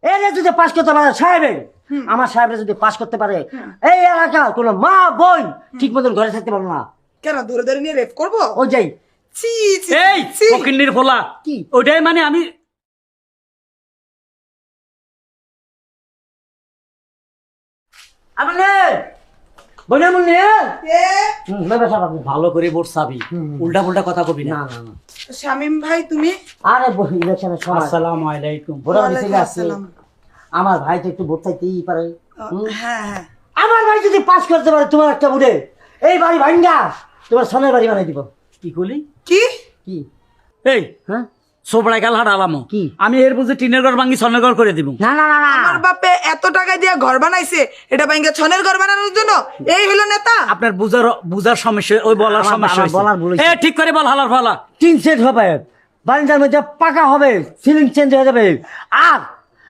এরে যদি পাস করতে পারে সাহেবে, আমার সাহেবরা যদি পাস করতে পারে, এই এলাকার কোনো মা বোন ঠিক মতন ঘরে থাকতে পারবো না। কেন ধরে ধরে নিয়ে রেপ করবো? ওই যাই ছি ছি এই ছি। ফকিন্নির ফোলা কি ওইটাই মানে আমি আমলে বলে আমলে এ, ব্যবসা আপনি ভালো করে বসাবি, উল্টা পুল্টা কথা কবি না। না না না শামীম ভাই তুমি? আরে ইলেকশনের সময় আসসালামু আলাইকুম। ভোটার ওয়ালাইকুম মিছিলে আসছে, আসসালাম। আমার ভাই তো একটু ভোট চাইতেই পারে। হ্যাঁ হ্যাঁ। আমার ভাই যদি পাস করতে পারে তোমার একটা বুড়ে, এই বাড়ি ভাঙ্গা তোমার সোনের বাড়ি বানাই দিব। কি করলি? কি? কি এই হ্যাঁ সোবড়াই কাল হারালামো কি? আমি এর বুঝে টিনের ঘর ভাঙি ছনের ঘর করে দিব। না না না না আমার বাপে এত টাকা দিয়ে ঘর বানাইছে, এটা ভাঙ্গা ছনের ঘর বানানোর জন্য? এই হলো নেতা? আপনার বুঝার সমস্যা, ওই বলার আমার- সমস্যা আমার বলার ভুল হয়েছে। এ ঠিক করে বল হালার ফালা। টিন সেট হবে, বারান্দার মধ্যে পাকা হবে, সিলিং চেঞ্জ হয়ে যাবে, আর